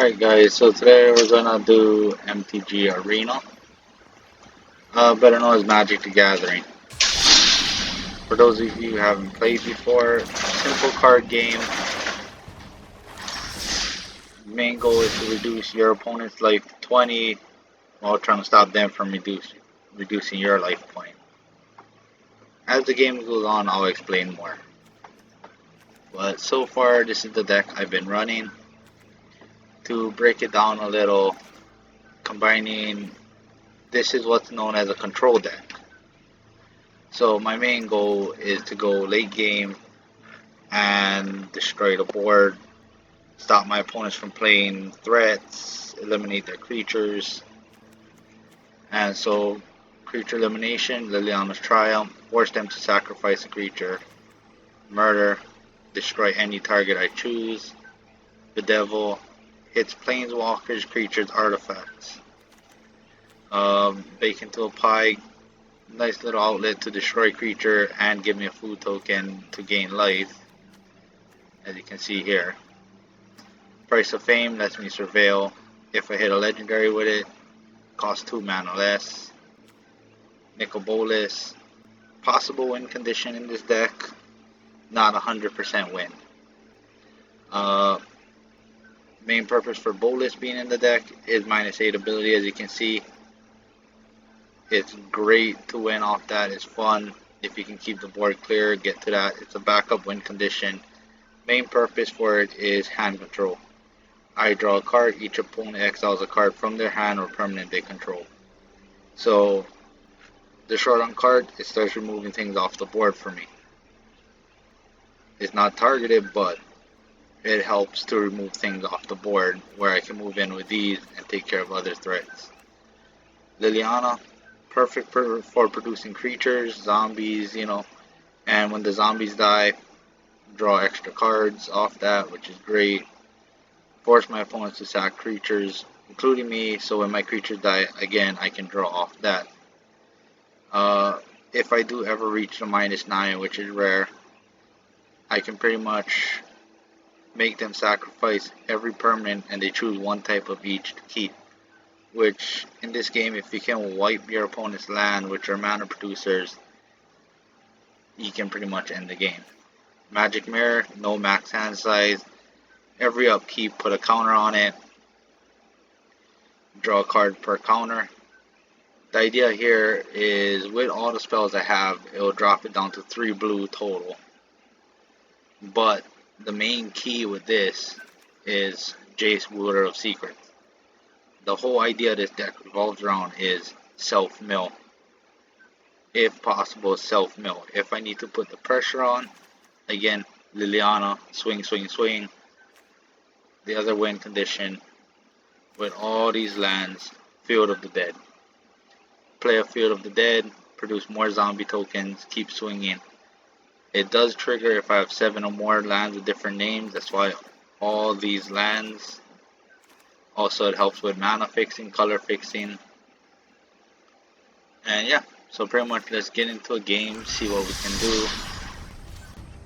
Alright guys, so today we're gonna do MTG Arena, better known as Magic the Gathering. For those of you who haven't played before, simple card game. Main goal is to reduce your opponent's life to 20 while trying to stop them from reducing your life point. As the game goes on, I'll explain more. But so far, this is the deck I've been running. To break it down a little, combining this is what's known as a control deck. So my main goal is to go late game and destroy the board, stop my opponents from playing threats, eliminate their creatures. And so creature elimination, Liliana's Triumph, force them to sacrifice a creature, murder, destroy any target I choose, Bedevil, hits planeswalkers, creatures, artifacts. Bake into a pie, nice little outlet to destroy creature and give me a food token to gain life, as you can see here. Price of Fame lets me surveil. If I hit a legendary with it, costs 2 mana less. Nicol Bolas, possible win condition in this deck, not 100% win. Main purpose for Bolas being in the deck is -8 ability, as you can see. It's great to win off that, it's fun. If you can keep the board clear, get to that. It's a backup win condition. Main purpose for it is hand control. I draw a card, each opponent exiles a card from their hand or permanent they control. So, the short on card, it starts removing things off the board for me. It's not targeted, but it helps to remove things off the board where I can move in with these and take care of other threats. Liliana, perfect for producing creatures, zombies, and when the zombies die, draw extra cards off that, which is great. Force my opponents to sack creatures, including me, so when my creatures die again, I can draw off that. If I do ever reach the -9, which is rare, I can pretty much make them sacrifice every permanent and they choose one type of each to keep. Which, in this game, if you can wipe your opponent's land, which are mana producers, you can pretty much end the game. Magic Mirror, no max hand size. Every upkeep, put a counter on it. Draw a card per counter. The idea here is, with all the spells I have, it will drop it down to 3 blue total. But the main key with this is Jace, Wielder of Secrets. The whole idea of this deck revolves around is self-mill. If possible, self-mill. If I need to put the pressure on, again, Liliana, swing, swing, swing. The other win condition, with all these lands, Field of the Dead. Play a Field of the Dead, produce more zombie tokens, keep swinging. It does trigger if I have 7 or more lands with different names, that's why all these lands. Also, it helps with mana fixing, color fixing. And yeah, so pretty much let's get into a game, see what we can do,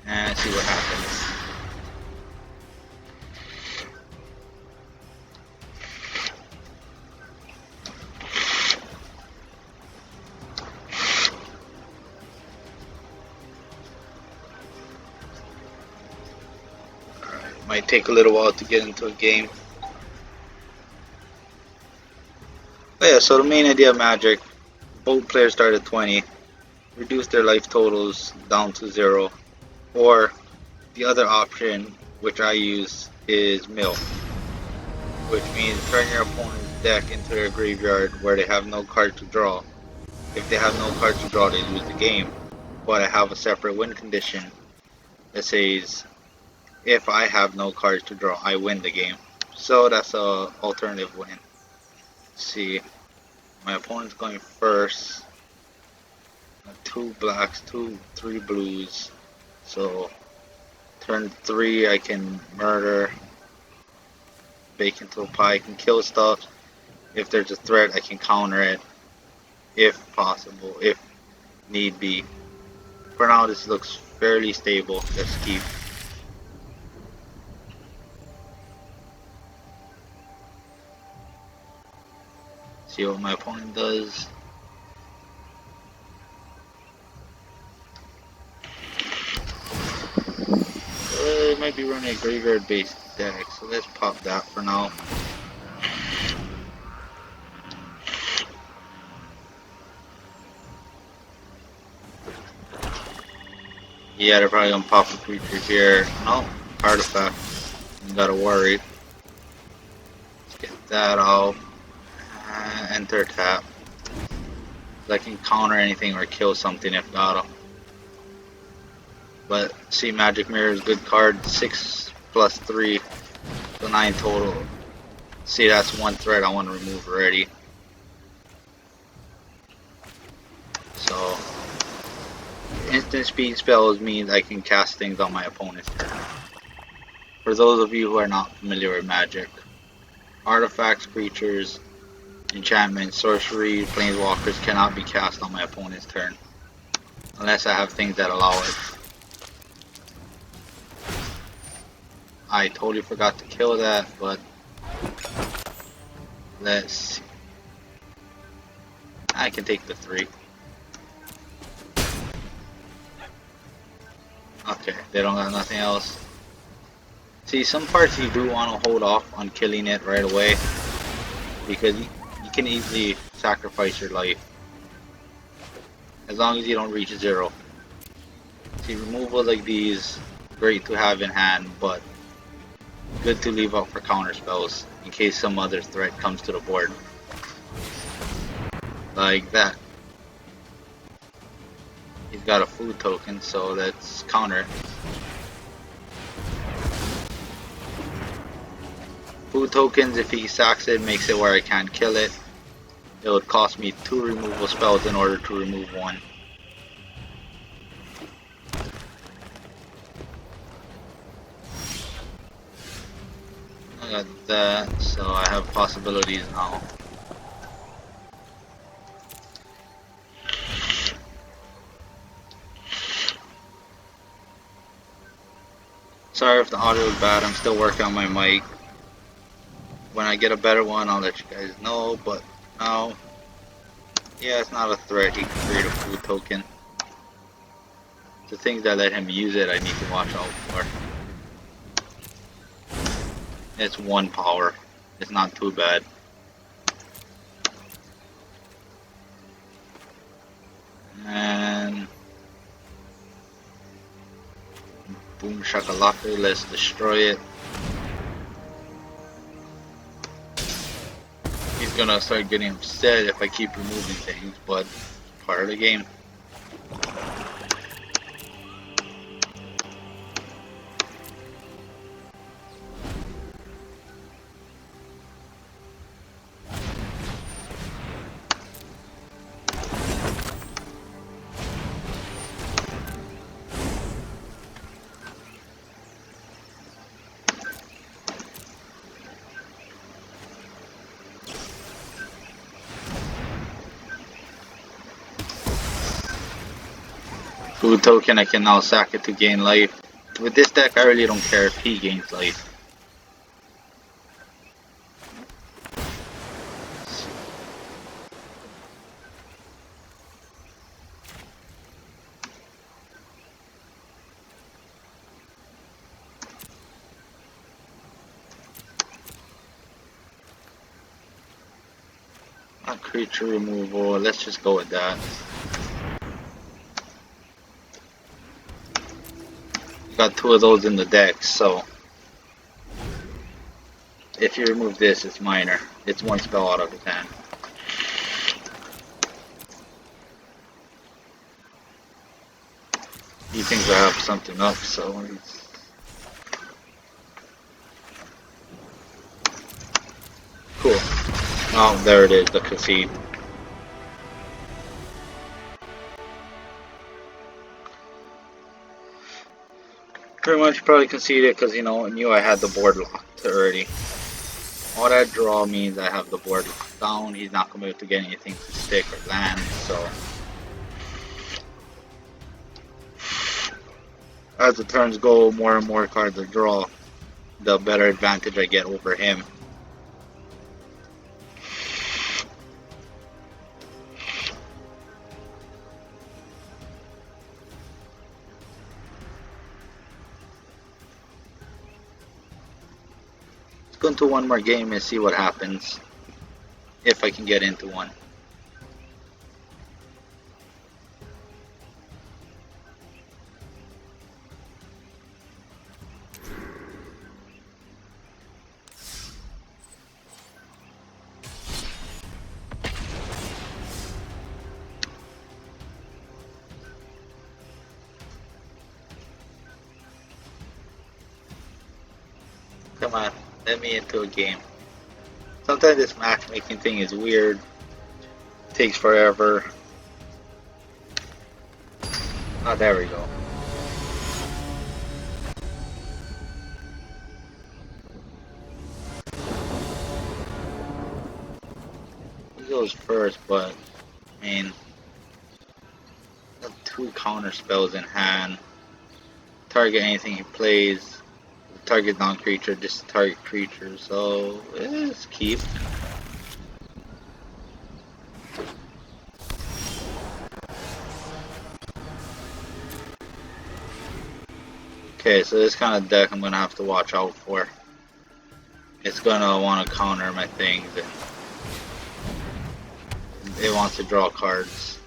and see what happens. Alright, might take a little while to get into a game. But yeah, so the main idea of Magic, both players start at 20, reduce their life totals down to 0, or the other option, which I use, is mill, which means turn your opponent's deck into their graveyard where they have no card to draw. If they have no card to draw, they lose the game, but I have a separate win condition that says if I have no cards to draw, I win the game. So that's a alternative win. See, my opponent's going first. 2 blacks, 3 blues. So turn 3 I can murder, bake into a pie, I can kill stuff. If there's a threat I can counter it, if possible, if need be. For now this looks fairly stable. Let's keep. See what my opponent does. It might be running a graveyard based deck, so let's pop that for now. Yeah, they're probably gonna pop a creature here. No, artifact. You gotta worry. Let's get that out. Enter tap. I can counter anything or kill something if got 'em. But see, Magic Mirror is a good card. 6 plus 3, so 9 total. See, that's one threat I want to remove already. So, instant speed spells means I can cast things on my opponent's turn. For those of you who are not familiar with Magic, artifacts, creatures, enchantments, sorcery, planeswalkers cannot be cast on my opponent's turn. Unless I have things that allow it. I totally forgot to kill that, but let's see. I can take the 3. Okay, they don't got nothing else. See, some parts you do want to hold off on killing it right away, because you can easily sacrifice your life. As long as you don't reach 0. See, removal like these, great to have in hand, but good to leave out for counter spells in case some other threat comes to the board. Like that. He's got a food token, so let's counter it. Food tokens, if he sacks it, makes it where I can't kill it. It would cost me 2 removal spells in order to remove 1. I got that, so I have possibilities now. Sorry if the audio is bad, I'm still working on my mic. When I get a better one, I'll let you guys know, but now, yeah, it's not a threat. He can create a food token. The things that let him use it, I need to watch out for. It's 1 power. It's not too bad. And boom shakalaka, let's destroy it. He's gonna start getting upset if I keep removing things, but part of the game. Food token, I can now sack it to gain life. With this deck, I really don't care if he gains life. Not creature removal, let's just go with that. Got 2 of those in the deck, so if you remove this, it's minor. It's 1 spell out of his hand. He thinks I have something up, so it's... Cool. Oh, there it is, the concede. Pretty much probably conceded because, you know, I knew I had the board locked already. All that draw means I have the board locked down. He's not going to be able to get anything to stick or land, so... As the turns go, more and more cards I draw, the better advantage I get over him. go into one more game and see what happens. If I can get into one. Come on, let me into a game. Sometimes this matchmaking thing is weird. Takes forever. Oh, there we go. He goes first, but I mean, two counter spells in hand. Target anything he plays. Target non-creature, just target creature. So it's keep. Okay, so this kind of deck I'm gonna have to watch out for. It's gonna want to counter my things, and it wants to draw cards.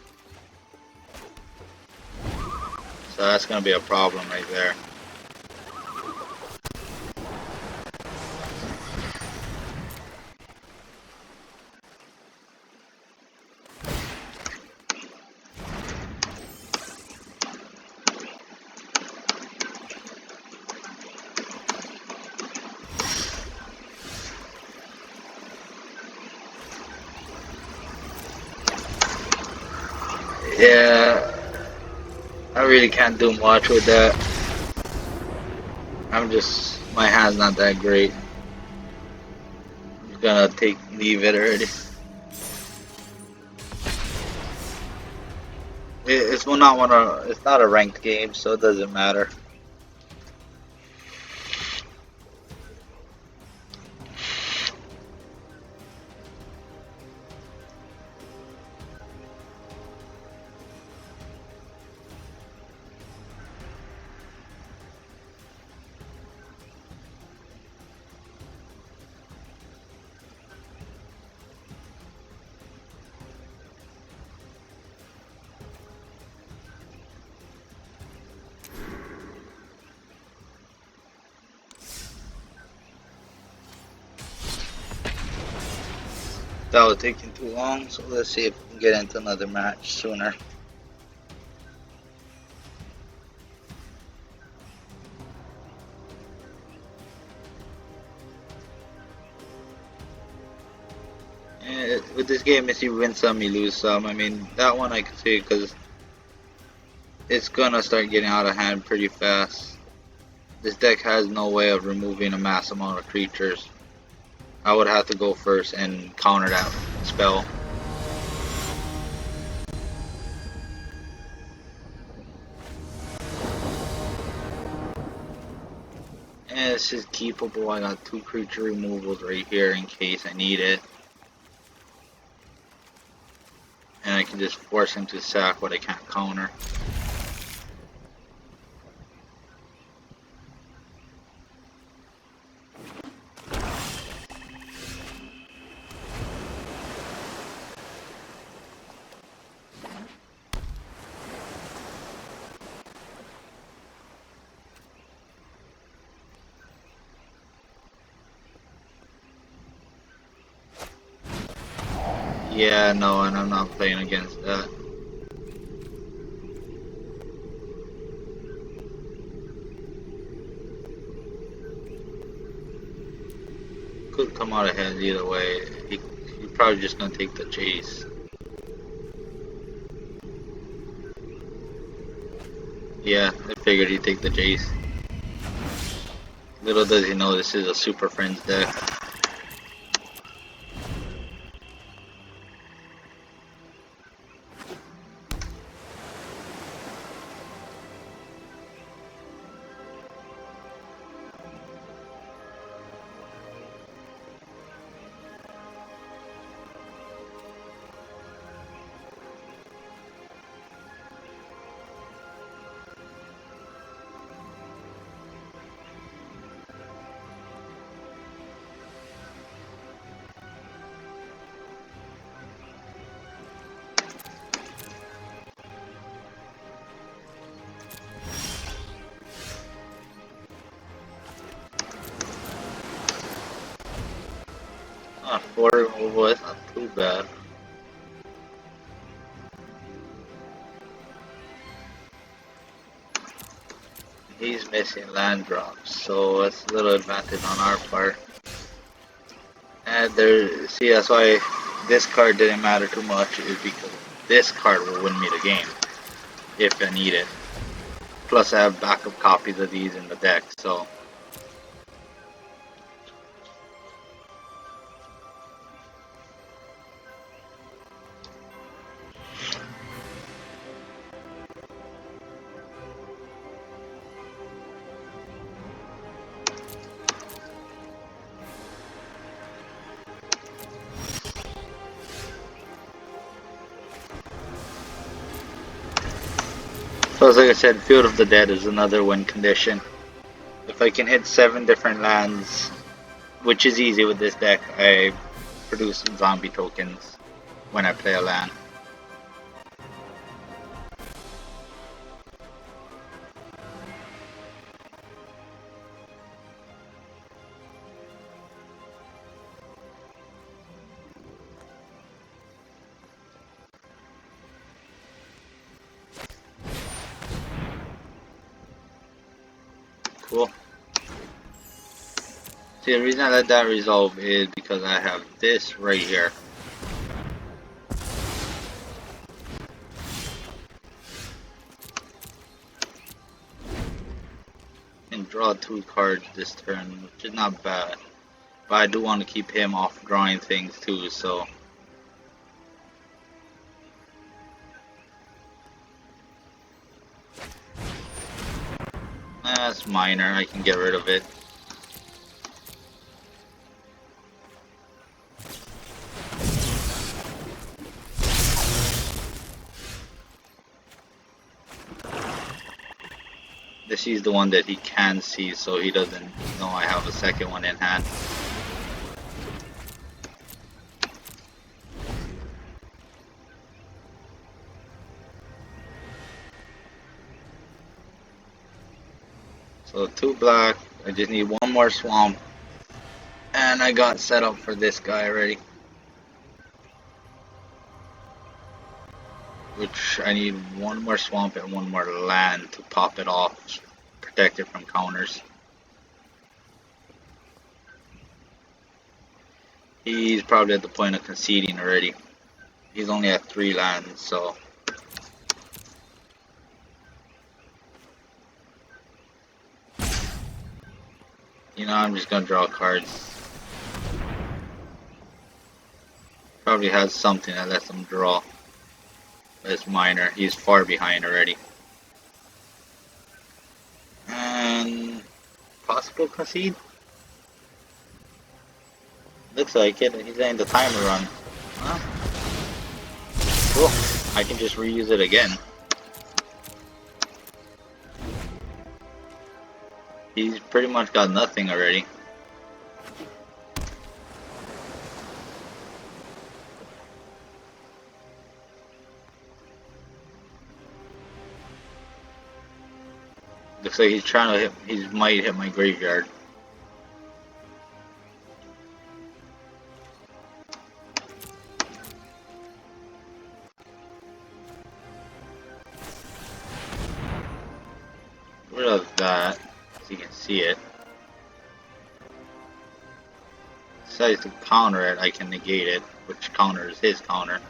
So that's gonna be a problem right there. Yeah, I really can't do much with that. My hand's not that great. I'm just gonna leave it already. It's not a ranked game, so it doesn't matter. That was taking too long, so let's see if we can get into another match sooner. With this game, if you win some, you lose some. I mean, that one I can see because it's gonna start getting out of hand pretty fast. This deck has no way of removing a mass amount of creatures. I would have to go first and counter that spell. And it's just keepable. I got 2 creature removals right here in case I need it. And I can just force him to sack what I can't counter. Yeah, no, and I'm not playing against that. Could come out ahead either way. He's probably just gonna take the chase. Yeah, I figured he'd take the chase. Little does he know this is a Super Friends deck. Four removal is not too bad. He's missing land drops, so that's a little advantage on our part. And there, see, that's why this card didn't matter too much, is because this card will win me the game if I need it. Plus, I have backup copies of these in the deck, so. Plus, like I said, Field of the Dead is another win condition. If I can hit 7 different lands, which is easy with this deck, I produce zombie tokens when I play a land. Cool. See, the reason I let that resolve is because I have this right here. And draw 2 cards this turn, which is not bad. But I do want to keep him off drawing things too, so. That's minor, I can get rid of it. This is the one that he can see, so he doesn't know I have a second one in hand. So 2 black, I just need 1 more swamp. And I got set up for this guy already. Which I need 1 more swamp and 1 more land to pop it off, protect it from counters. He's probably at the point of conceding already. He's only at 3 lands, so. You know, I'm just gonna draw cards. Probably has something that lets him draw. But it's minor. He's far behind already. And possible concede? Looks like it. He's letting the timer run. Huh? Cool. I can just reuse it again. He's pretty much got nothing already. Looks like he's trying to hit, he might hit my graveyard. Rid of that, so you can see it. Decides to counter it, I can negate it, which counters his counter.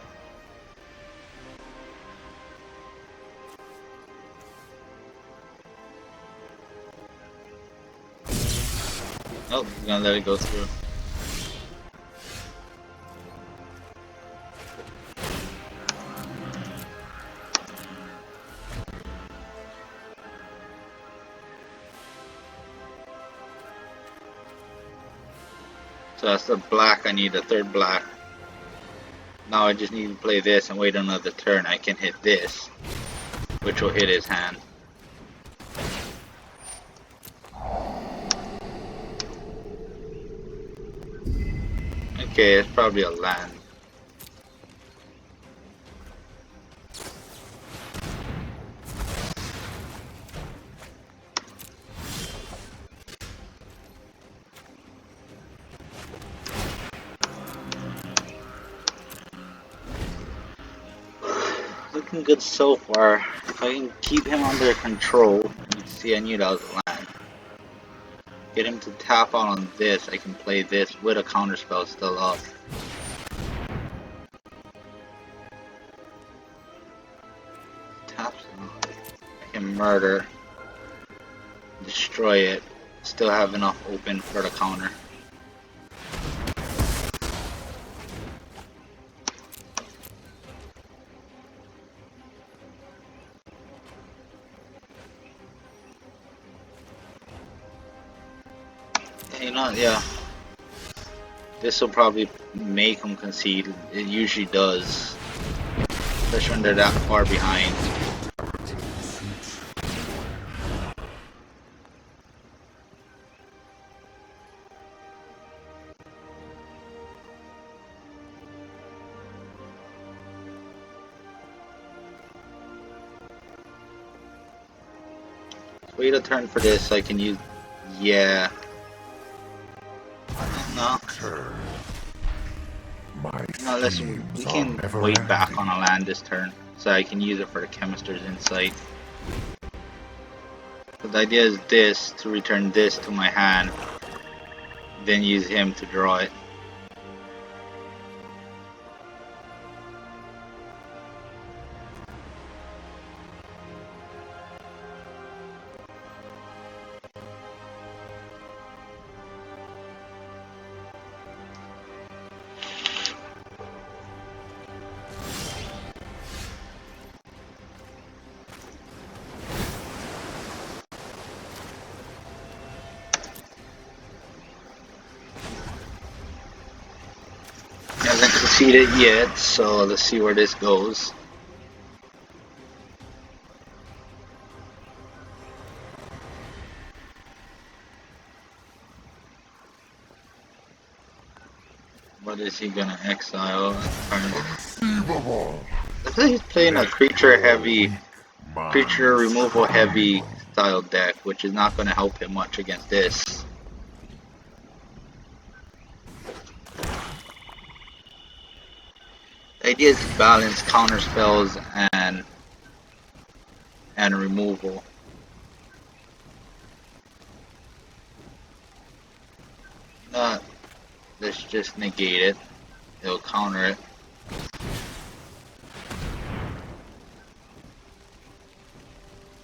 Nope, he's gonna let it go through. So that's the black, I need a 3rd black. Now I just need to play this and wait another turn. I can hit this, which will hit his hand. Okay, it's probably a land. looking good so far. If I can keep him under control, you see I knew that was a land. Get him to tap out on this, I can play this with a counterspell still up. Taps out. I can murder, destroy it, still have enough open for the counter. You know, yeah. This will probably make him concede. It usually does. Especially when they're that far behind. Wait a turn for this so I can use... Yeah. No. No, listen, we can wait back on a land this turn, so I can use it for the Chemister's Insight. So the idea is this, to return this to my hand, then use him to draw it. Hasn't conceded yet, so let's see where this goes. What is he gonna exile? Looks like he's playing a creature removal heavy style deck, which is not gonna help him much against this. The idea is to balance counter spells and removal. Let's just negate it. It'll counter it.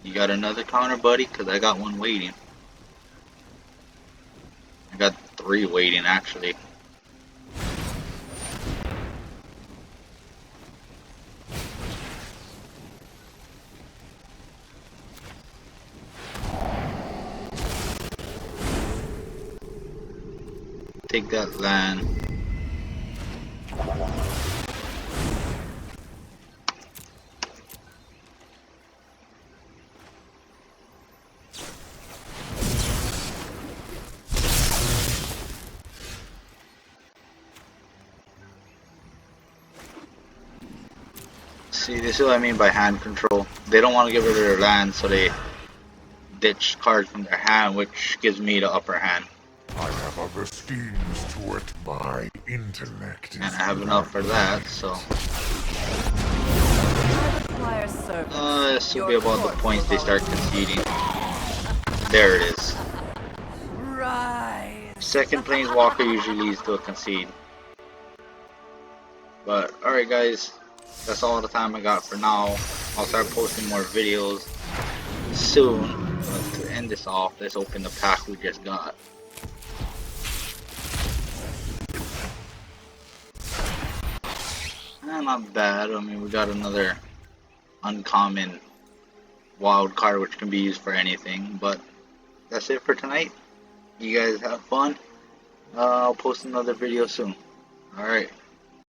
You got another counter, buddy? Because I got one waiting. I got 3 waiting, actually. Take that land. See, this is what I mean by hand control. They don't want to get rid of their land, so they ditch cards from their hand, which gives me the upper hand. I have other schemes to whet my intellect. And I have enough for that, so... this will be about the points they start conceding. There it is. Right. Second Planeswalker usually leads to a concede. But, alright guys, that's all the time I got for now. I'll start posting more videos soon. But to end this off, let's open the pack we just got. Not bad. I mean, we got another uncommon wild card which can be used for anything. But that's it for tonight. You guys have fun. I'll post another video soon. Alright.